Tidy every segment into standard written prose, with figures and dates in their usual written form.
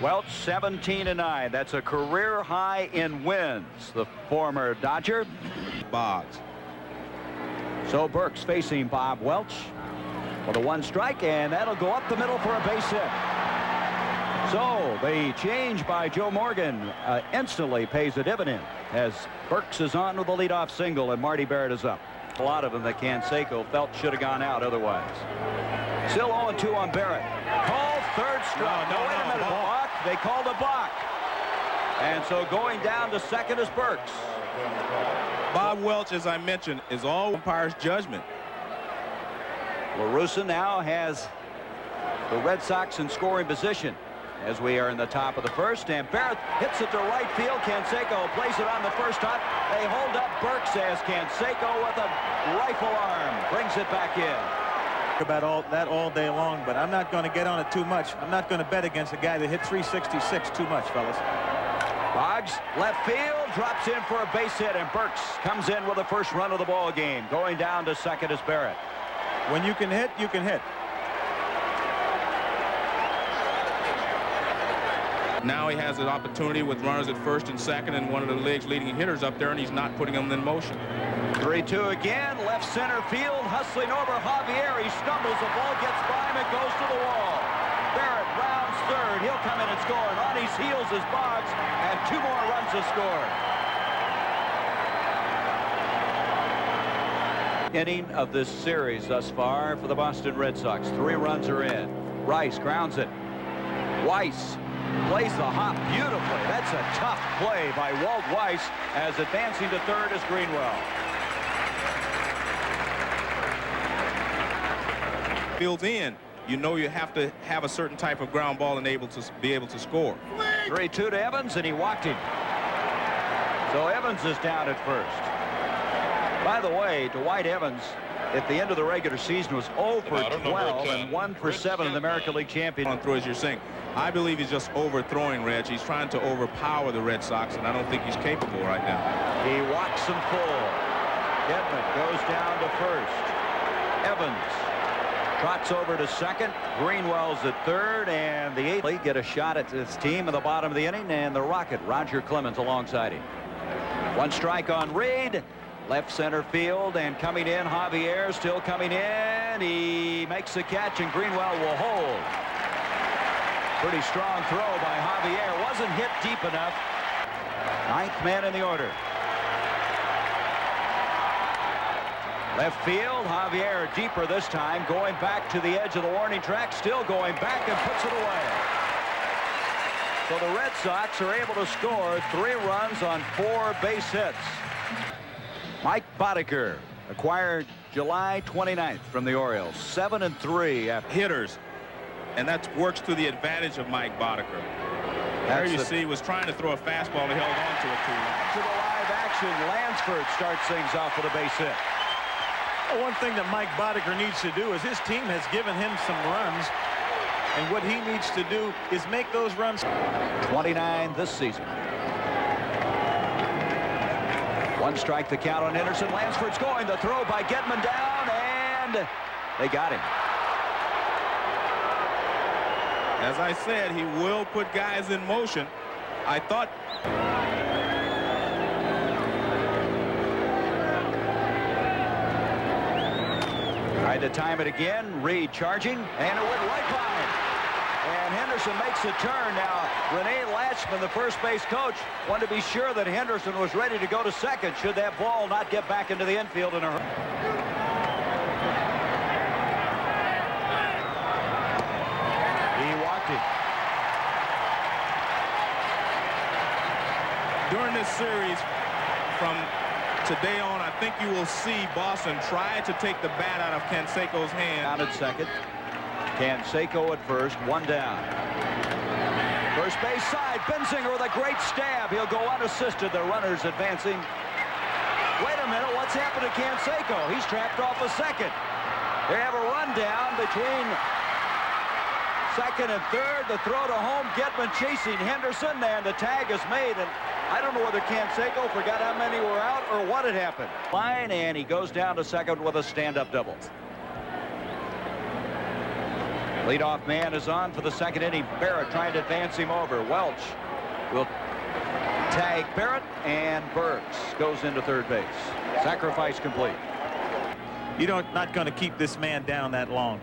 Welch 17-9. That's a career high in wins. The former Dodger. Boggs. So Burks facing Bob Welch with a 1 strike, and that'll go up the middle for a base hit. So the change by Joe Morgan instantly pays a dividend as Burks is on with the leadoff single and Marty Barrett is up. A lot of them that Canseco felt should have gone out otherwise. Still 0-2 on Barrett. Called third strike. No, wait a minute. Balk. They called a balk. And so going down to second is Burks. Bob Welch, as I mentioned, is all umpire's judgment. LaRussa now has the Red Sox in scoring position as we are in the top of the first, and Barrett hits it to right field. Canseco plays it on the first top. They hold up Burks as Canseco with a rifle arm brings it back in. About that all day long, but I'm not going to get on it too much. I'm not going to bet against a guy that hit 366 too much, fellas. Boggs, left field, drops in for a base hit, and Burks comes in with the first run of the ball game. Going down to second is Barrett. When you can hit, you can hit. Now he has an opportunity with runners at first and second and one of the league's leading hitters up there, and he's not putting them in motion. 3-2 again, left center field, hustling over Javier. He stumbles, the ball gets by him, it goes to the wall. Barrett rounds third. He'll come in and score. And on his heels is Boggs, and 2 more runs to score. Inning of this series thus far for the Boston Red Sox. 3 runs are in. Rice grounds it. Weiss plays the hop beautifully. That's a tough play by Walt Weiss as advancing to third is Greenwell. Fields in, you know you have to have a certain type of ground ball and be able to score. 3-2 to Evans, and he walked him. So Evans is down at first. By the way, Dwight Evans at the end of the regular season was 0 for 12 and 1 for 7 in the American League Championship. Throw, as you're saying, I believe he's just overthrowing, Reg. He's trying to overpower the Red Sox, and I don't think he's capable right now. He walks him full. Gedman goes down to first. Evans trots over to second. Greenwell's at third, and the eighth get a shot at this team in the bottom of the inning, and the Rocket, Roger Clemens, alongside him. 1 strike on Reed. Left center field, and coming in, Javier still coming in. He makes the catch, and Greenwell will hold. Pretty strong throw by Javier. Wasn't hit deep enough. 9th man in the order. Left field, Javier deeper this time, going back to the edge of the warning track, still going back and puts it away. So the Red Sox are able to score 3 runs on 4 base hits. Mike Boddicker, acquired July 29th from the Orioles, 7-3 hitters, and that works to the advantage of Mike Boddicker. There you see, was trying to throw a fastball, he held on to it too long. To the live action, Lansford starts things off with a base hit. Well, one thing that Mike Boddicker needs to do is his team has given him some runs, and what he needs to do is make those runs. 29 this season. 1 strike the count on Henderson. Lansford's going. The throw by Gedman down, and they got him. As I said, he will put guys in motion. I thought. Tried to time it again. Reed charging, and it went right by him. And Henderson makes a turn. Now, Rene Latchman, the first base coach, wanted to be sure that Henderson was ready to go to second should that ball not get back into the infield in a hurry. He walked it. During this series, from today on, I think you will see Boston try to take the bat out of Canseco's hand. Down at second. Canseco at first, 1 down. First base side, Benzinger with a great stab. He'll go unassisted. The runner's advancing. Wait a minute, what's happened to Canseco? He's trapped off a second. They have a run down between second and third. The throw to home, Gedman chasing Henderson, and the tag is made. And I don't know whether Canseco forgot how many were out or what had happened. Line, and he goes down to second with a stand-up double. Leadoff man is on for the second inning. Barrett trying to advance him over. Welch will tag Barrett, and Burks goes into third base. Sacrifice complete. You're not going to keep this man down that long.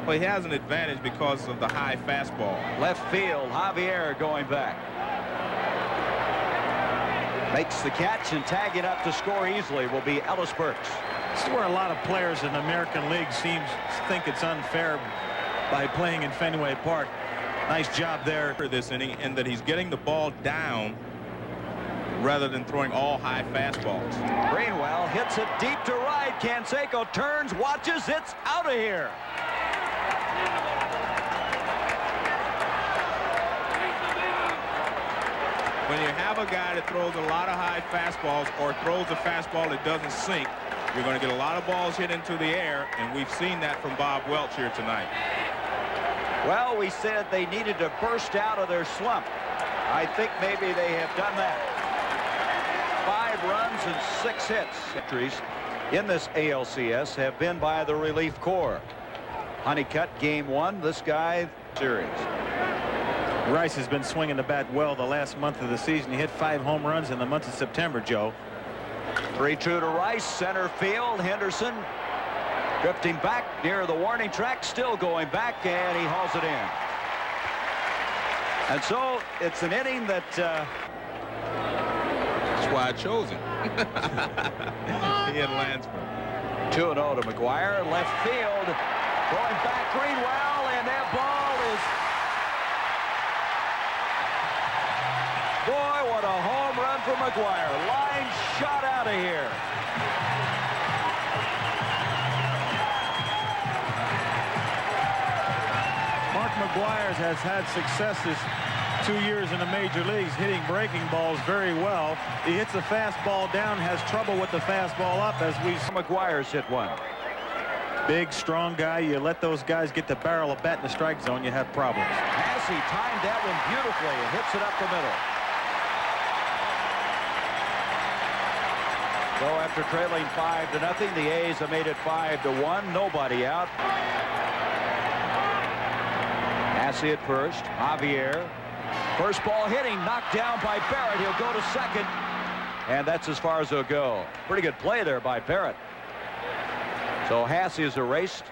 Well, he has an advantage because of the high fastball. Left field, Javier going back. Makes the catch, and tagging up to score easily will be Ellis Burks. This is where a lot of players in the American League think it's unfair by playing in Fenway Park. Nice job there for this inning, in that he's getting the ball down rather than throwing all high fastballs. Greenwell hits it deep to right. Canseco turns, watches, it's out of here. When you have a guy that throws a lot of high fastballs or throws a fastball that doesn't sink, you're going to get a lot of balls hit into the air, and we've seen that from Bob Welch here tonight. Well, we said they needed to burst out of their slump. I think maybe they have done that. 5 runs and 6 hits. Victories in this ALCS have been by the relief corps. Honeycutt, game 1. This guy, series. Rice has been swinging the bat well the last month of the season. He hit 5 home runs in the month of September, Joe. 3-2 to Rice, center field. Henderson drifting back near the warning track, still going back, and he hauls it in. And so it's an inning that that's why I chose him. He and Lansford. 2-0 to McGuire, left field, going back, Greenwell, and that ball is, boy, what a home run for McGuire. Line shot out of here. Mark McGuire has had success this 2 years in the major leagues, hitting breaking balls very well. He hits the fastball down, has trouble with the fastball up, as we saw. McGuire's hit one. Big, strong guy. You let those guys get the barrel of bat in the strike zone, you have problems. Massey timed that one beautifully and hits it up the middle. So after trailing 5-0, the A's have made it 5-1. Nobody out. Massey at first. Javier. First ball hitting, knocked down by Barrett. He'll go to second, and that's as far as he'll go. Pretty good play there by Barrett. So Hassey is erased.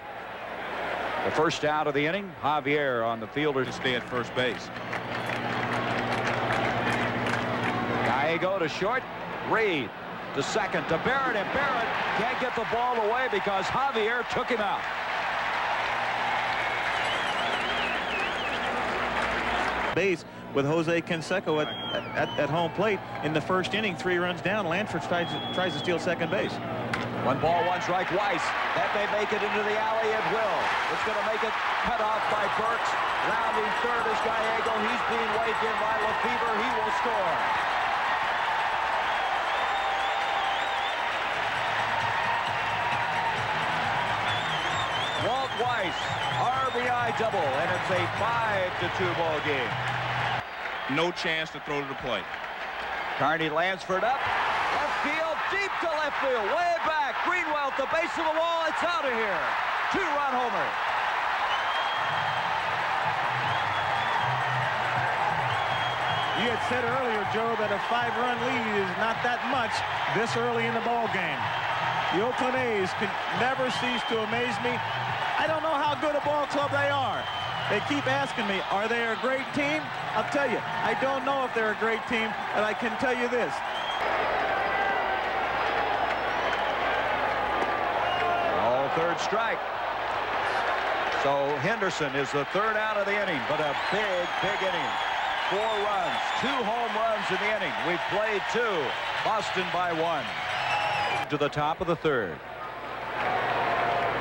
The first out of the inning. Javier on the fielder to stay at first base. Gallego to short. Reed to second to Barrett, and Barrett can't get the ball away because Javier took him out. Base with Jose Canseco at home plate in the first inning. 3 runs down. Lansford tries to steal second base. 1 ball, 1 strike. Weiss. That may make it into the alley. It will. It's going to make it cut off by Burks. Rounding third is Gallego. He's being waved in by Lefebvre. He will score. Walt Weiss, RBI double, and it's a 5-2 ball game. No chance to throw to the plate. Carney Lansford up, left field, deep to left field, way back. Greenwell at the base of the wall. It's out of here. 2-run homer. You had said earlier, Joe, that a 5-run lead is not that much this early in the ball game. The Oakland A's can never cease to amaze me. I don't know how good a ball club they are. They keep asking me, are they a great team? I'll tell you, I don't know if they're a great team, but I can tell you this. All third strike. So Henderson is the third out of the inning, but a big inning. 4 runs, 2 home runs in the inning. We've played 2. Boston by 1. To the top of the third.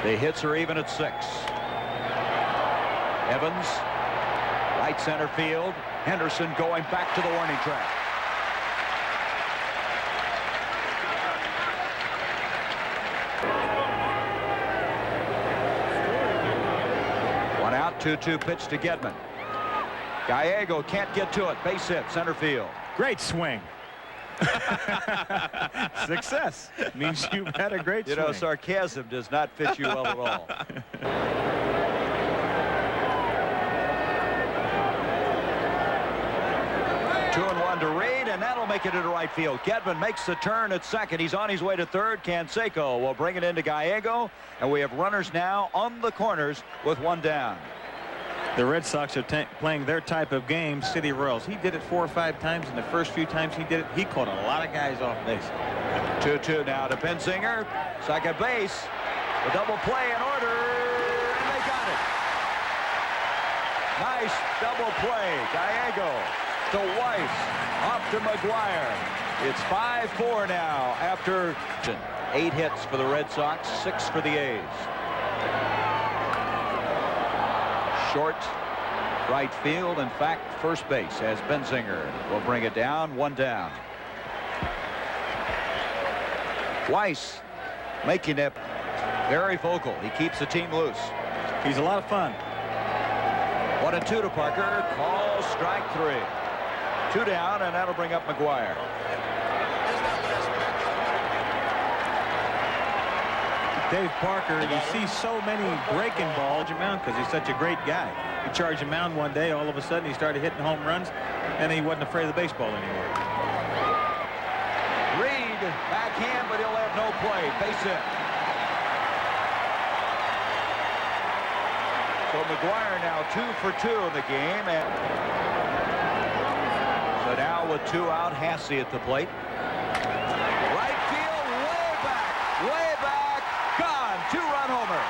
The hits are even at 6. Evans, right center field. Henderson going back to the warning track. One out, 2-2 pitch to Gedman. Gallego can't get to it. Base hit, center field. Great swing. Success means you've had a great swing. You know, sarcasm does not fit you well at all. and that'll make it into right field. Gedman makes the turn at second. He's on his way to third. Canseco will bring it into Gallego, and we have runners now on the corners with one down. The Red Sox are playing their type of game, City Royals. He did it 4 or 5 times, and the first few times he did it, he caught a lot of guys off base. 2-2 now to Benzinger. Second base. The double play in order, and they got it. Nice double play. Gallego to Weiss. Off to McGuire. It's 5-4 now after 8 hits for the Red Sox, 6 for the A's. Short right field, in fact first base, as Benzinger will bring it down. One down. Weiss making it very vocal. He keeps the team loose. He's a lot of fun. 1-2 to Parker. Call strike 3. 2 down, and that'll bring up McGuire. Dave Parker, you see so many breaking balls at mound because he's such a great guy. He charged a mound one day, all of a sudden he started hitting home runs, and he wasn't afraid of the baseball anymore. Reed, backhand, but he'll have no play. Base hit. So McGuire now 2 for 2 in the game. And so now with 2 out, Hasse at the plate. Right field, way back, gone. 2-run homer.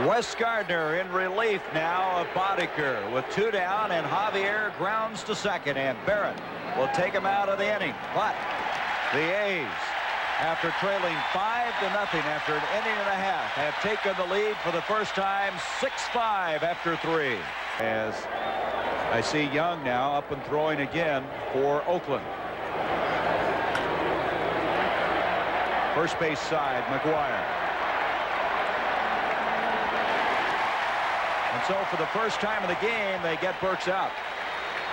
Wes Gardner in relief now of Boddicker with 2 down, and Javier grounds to second, and Barrett will take him out of the inning. But the A's, after trailing 5-0 after an inning and a half, have taken the lead for the first time, 6-5 after 3. As I see Young now up and throwing again for Oakland. First base side, McGuire. And so for the first time in the game, they get Burks out.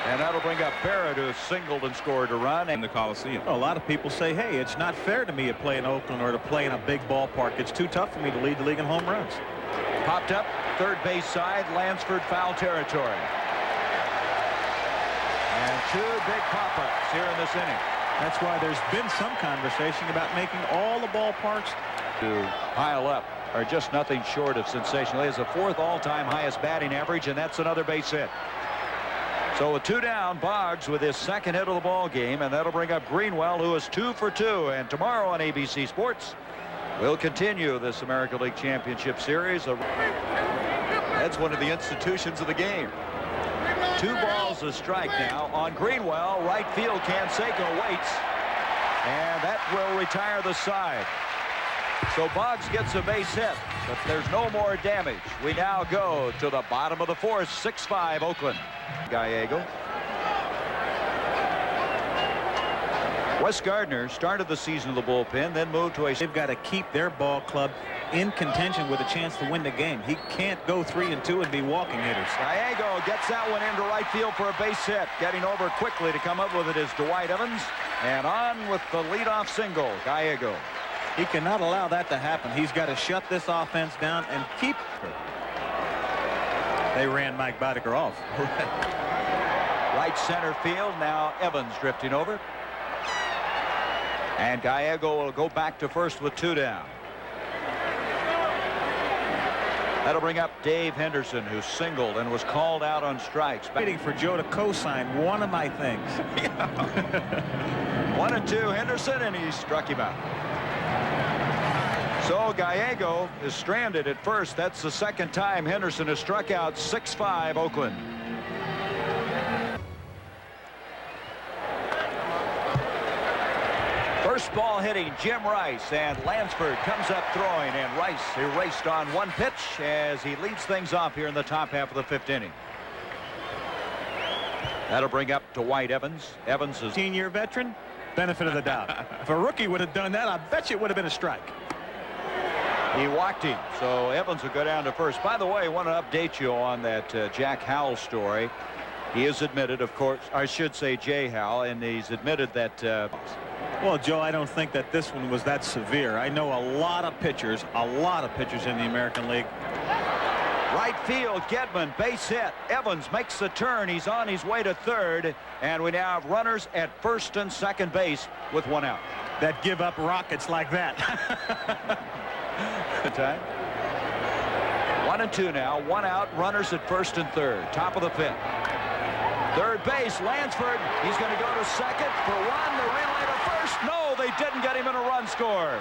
And that'll bring up Barrett, who has singled and scored a run. In the Coliseum. Well, a lot of people say, hey, it's not fair to me to play in Oakland or to play in a big ballpark. It's too tough for me to lead the league in home runs. Popped up, third base side, Lansford foul territory. And 2 big pop-ups here in this inning. That's why there's been some conversation about making all the ballparks to pile up are just nothing short of sensational. He has the 4th all-time highest batting average, and that's another base hit. So with 2 down, Boggs with his 2nd hit of the ball game, and that'll bring up Greenwell, who is 2 for 2. And tomorrow on ABC Sports, we'll continue this American League Championship Series. That's one of the institutions of the game. 2 balls a strike now on Greenwell. Right field, Canseco waits, and that will retire the side. So Boggs gets a base hit, but there's no more damage. We now go to the bottom of the 4th, 6-5 Oakland. Gallego. Wes Gardner started the season of the bullpen, then moved to a... They've got to keep their ball club in contention with a chance to win the game. He can't go 3-2 and be walking hitters. Gallego gets that one into right field for a base hit. Getting over quickly to come up with it is Dwight Evans. And on with the leadoff single, Gallego. He cannot allow that to happen. He's got to shut this offense down and keep her. They ran Mike Boddicker off. Right center field. Now Evans drifting over. And Gallego will go back to first with 2 down. That'll bring up Dave Henderson, who singled and was called out on strikes. Waiting for Joe to co-sign one of my things. 1-2 Henderson, and he struck him out. So Gallego is stranded at first. That's the 2nd time Henderson has struck out. 6-5 Oakland. First ball hitting Jim Rice, and Lansford comes up throwing, and Rice erased on 1 pitch as he leads things off here in the top half of the 5th inning. That'll bring up Dwight Evans. Evans is 18-year veteran. Benefit of the doubt. If a rookie would have done that, I bet you it would have been a strike. He walked him, so Evans will go down to first. By the way, I want to update you on that Jack Howell story. He has admitted, of course, I should say Jay Howell, and he's admitted that. Well, Joe, I don't think that this one was that severe. I know a lot of pitchers in the American League. Right field, Gedman, base hit. Evans makes the turn. He's on his way to third, and we now have runners at first and second base with one out. That give up rockets like that. Time. 1-2 now. One out. Runners at first and third. Top of the fifth. Third base. Lansford. He's going to go to second for one. The relay to first. No, they didn't get him in a run scores.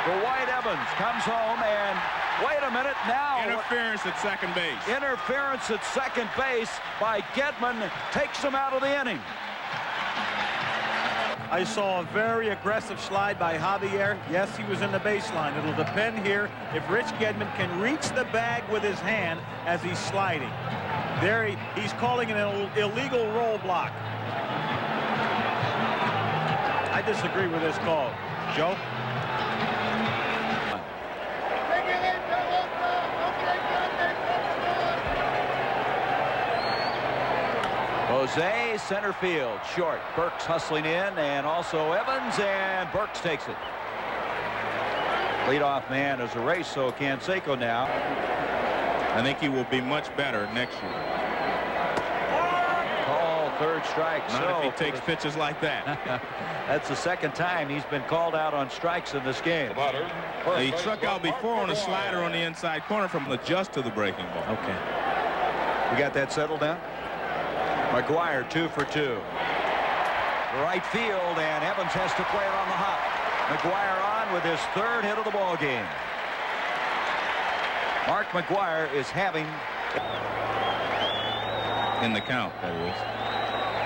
Dwight Evans comes home and wait a minute now. Interference at second base. Interference at second base by Gedman takes him out of the inning. I saw a very aggressive slide by Javier. Yes, he was in the baseline. It'll depend here if Rich Gedman can reach the bag with his hand as he's sliding. There he's calling an illegal roll block. I disagree with this call. Joe? Jose, center field, short. Burks hustling in, and also Evans, and Burks takes it. Leadoff man is erased, so Canseco now. I think he will be much better next year. Call, third strike. Not if he takes pitches like that. That's the second time he's been called out on strikes in this game. He struck out before on a slider on the inside corner from the just to the breaking ball. Okay. We got that settled down? McGuire 2 for 2. Right field, and Evans has to play it on the hop. McGuire on with his third hit of the ball game. Mark McGuire is having in the count, that is.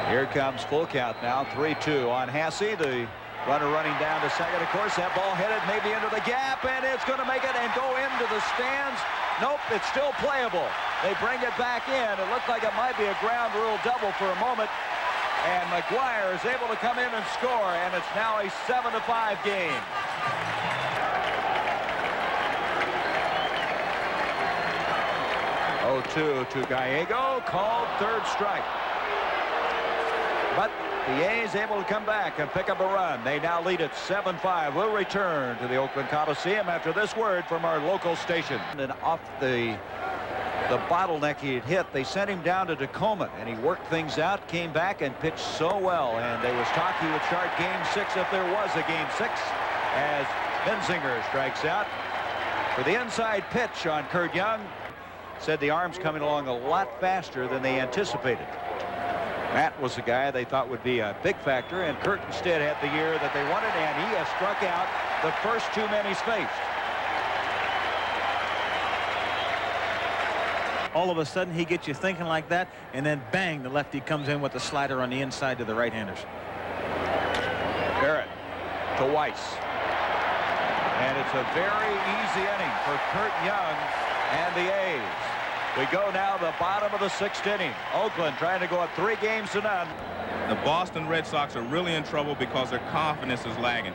Here comes full count now. 3-2 on Hasse, the runner running down to second. Of course, that ball headed maybe into the gap, and it's going to make it and go into the stands. Nope, it's still playable. They bring it back in. It looked like it might be a ground rule double for a moment. And McGuire is able to come in and score, and it's now a 7-5 game. Oh, 2 to Gallego, called third strike. But the A's able to come back and pick up a run. They now lead at 7-5. We'll return to the Oakland Coliseum after this word from our local station. And off the bottleneck he had hit, they sent him down to Tacoma, and he worked things out, came back and pitched so well. And there was talk he would start game 6 if there was a game 6, as Benzinger strikes out for the inside pitch on Kurt Young. Said the arm's coming along a lot faster than they anticipated. Matt was the guy they thought would be a big factor, and Kurt instead had the year that they wanted, and he has struck out the first 2 men he's faced. All of a sudden, he gets you thinking like that, and then bang, the lefty comes in with the slider on the inside to the right-handers. Barrett to Weiss. And it's a very easy inning for Kurt Young and the A's. We go now to the bottom of the 6th inning. Oakland trying to go up 3 games to none. The Boston Red Sox are really in trouble because their confidence is lagging.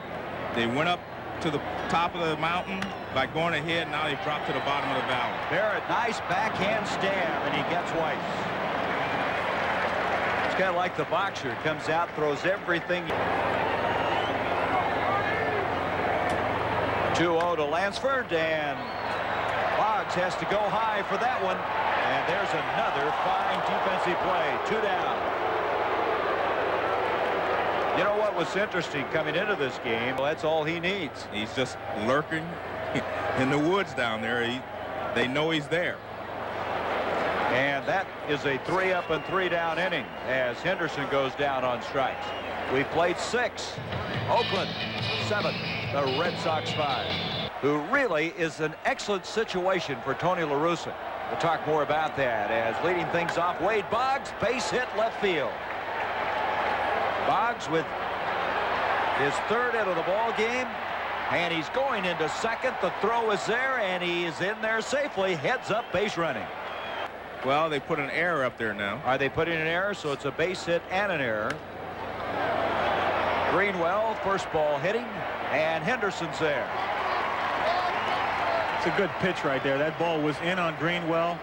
They went up to the top of the mountain by going ahead. Now they've dropped to the bottom of the valley. Barrett, nice backhand stab, and he gets Weiss. It's kind of like the boxer. Comes out, throws everything. 2-0 to Lansford, and Boggs has to go high for that one. And there's another fine defensive play. 2 down. You know what was interesting coming into this game? Well, that's all he needs. He's just lurking in the woods down there. They know he's there. And that is a 3-up and 3-down inning as Henderson goes down on strikes. We've played 6. Oakland 7. The Red Sox 5. Who really is an excellent situation for Tony La Russa. We'll talk more about that as leading things off, Wade Boggs, base hit left field. Boggs with his 3rd hit of the ball game, and he's going into second. The throw is there, and he is in there safely. Heads up, base running. Well, they put an error up there now. Are they putting an error? So it's a base hit and an error. Greenwell, first ball hitting, and Henderson's there. It's a good pitch right there. That ball was in on Greenwell.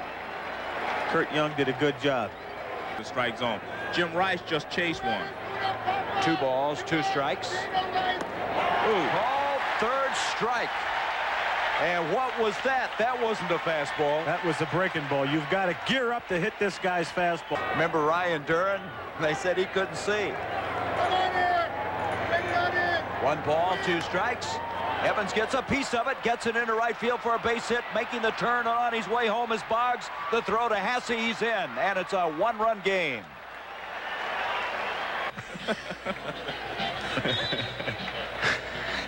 Kurt Young did a good job. The strike zone. Jim Rice just chased one. 2 balls, 2 strikes. Ooh. Ball, third strike. And what was that? That wasn't a fastball. That was a breaking ball. You've got to gear up to hit this guy's fastball. Remember Ryan Duran? They said he couldn't see. 1 ball, 2 strikes. Evans gets a piece of it, gets it into right field for a base hit, making the turn on his way home is Boggs. The throw to Hasse, he's in, and it's a 1-run game.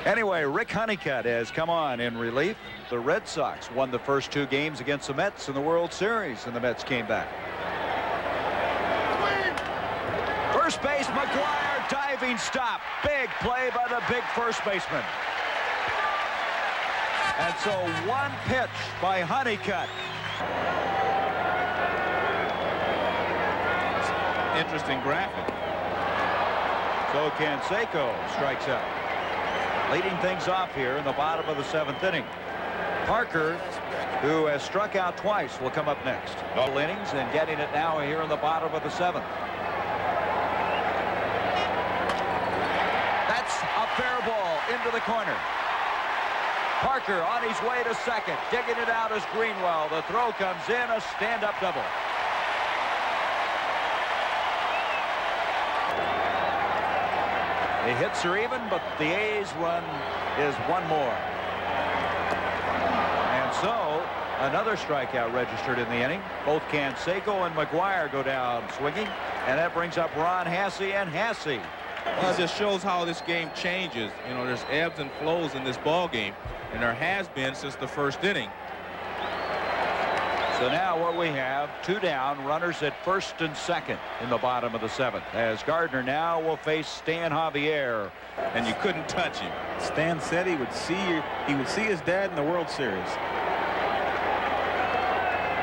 Anyway, Rick Honeycutt has come on in relief. The Red Sox won the first 2 games against the Mets in the World Series, and the Mets came back. First base, McGuire, diving stop. Big play by the big first baseman. And so 1 pitch by Honeycutt. Interesting graphic. So Canseco strikes out. Leading things off here in the bottom of the 7th inning. Parker, who has struck out twice, will come up next. All innings and getting it now here in the bottom of the 7th. That's a fair ball into the corner. Parker on his way to second. Digging it out is Greenwell. The throw comes in, a stand-up double. The hits are even, but the A's run is 1 more. And so another strikeout registered in the inning. Both Canseco and McGuire go down swinging, and that brings up Ron Hasse and Hasse. Well, it just shows how this game changes. You know, there's ebbs and flows in this ball game, and there has been since the first inning. So now what we have, 2 down, runners at first and second in the bottom of the 7th, as Gardner now will face Stan Javier. And you couldn't touch him. Stan said he would see his dad in the World Series.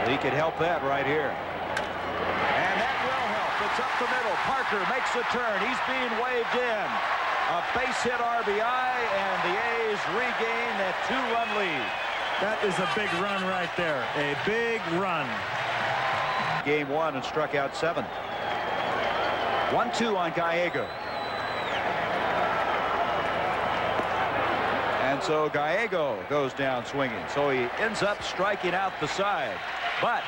He could help that right here. And that will help. It's up the middle. Parker makes the turn. He's being waved in. A base hit RBI, and the A's regain that 2-run lead. That is a big run right there. A big run. Game 1 and struck out 7. 1-2 on Gallego. And so Gallego goes down swinging. So he ends up striking out the side. But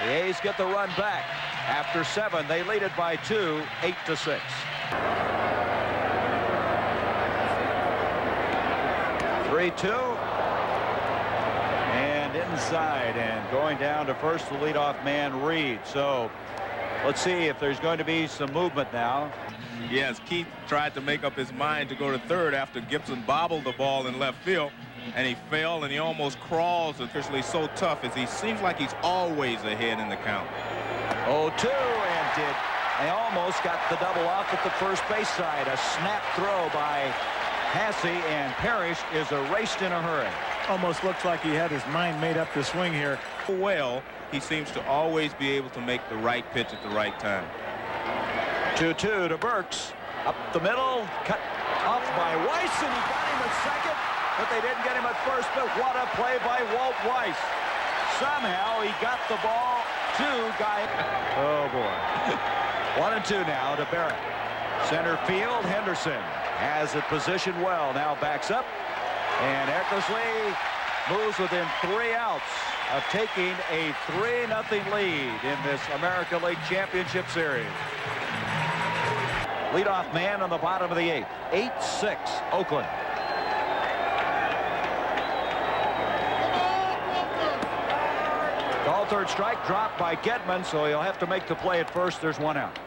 the A's get the run back. After 7, they lead it by 2, 8-6. Three-2. Inside and going down to first, the leadoff man Reed. So let's see if there's going to be some movement now. Yes, Keith tried to make up his mind to go to third after Gibson bobbled the ball in left field, and he fell and he almost crawls. Officially so tough as he seems like he's always ahead in the count. 0-2, and they almost got the double off at the first base side. A snap throw by Hasse, and Parrish is erased in a hurry. Almost looks like he had his mind made up to swing here. Well, he seems to always be able to make the right pitch at the right time. 2-2 to Burks. Up the middle, cut off by Weiss, and he got him at second, but they didn't get him at first. But what a play by Walt Weiss. Somehow he got the ball to Guy. Oh, boy. 1-2 now to Barrett. Center field, Henderson has it positioned well. Now backs up. And Eckersley moves within 3 outs of taking a 3-0 lead in this American League Championship Series. Leadoff man on the bottom of the 8th. 8-6 Oakland. Call third strike, dropped by Gedman, so he'll have to make the play at first. There's 1 out.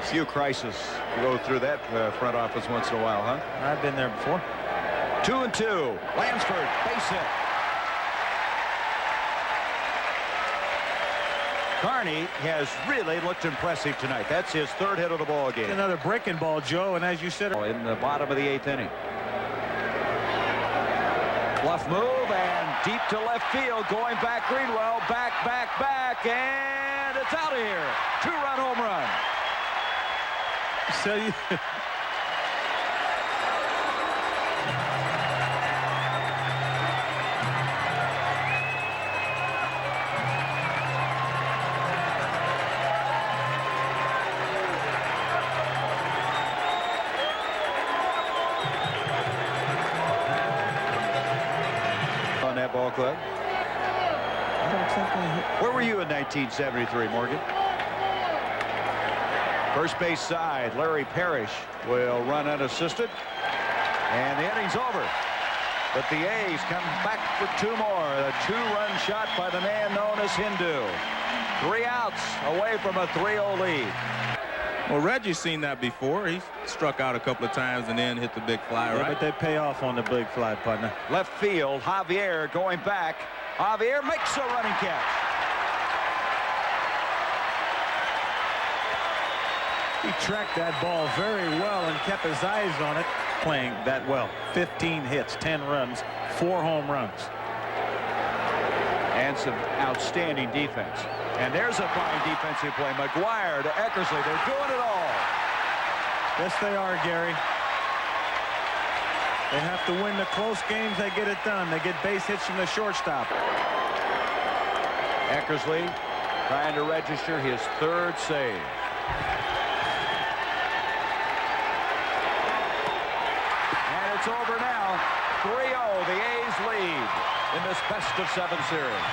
Few crises go through that front office once in a while, huh? I've been there before. 2-2. Lansford, base hit. Carney has really looked impressive tonight. That's his 3rd hit of the ball game. Another breaking ball, Joe, and as you said, in the bottom of the 8th inning. Bluff move and deep to left field. Going back Greenwell. Back. And it's out of here. 2-run home run. So you... On that ball club. Where were you in 1973, Morgan? First base side, Larry Parrish will run unassisted. And the inning's over. But the A's come back for 2 more. A 2-run shot by the man known as Hindu. 3 outs away from a 3-0 lead. Well, Reggie's seen that before. He struck out a couple of times and then hit the big fly, right? But they pay off on the big fly, partner. Left field, Javier going back. Javier makes a running catch. He tracked that ball very well and kept his eyes on it. Playing that well. 15 hits, 10 runs, 4 home runs. And some outstanding defense. And there's a fine defensive play. McGuire to Eckersley. They're doing it all. Yes, they are, Gary. They have to win the close games. They get it done. They get base hits from the shortstop. Eckersley trying to register his 3rd save. And it's over now. 3-0. The A's lead in this best-of-7 series.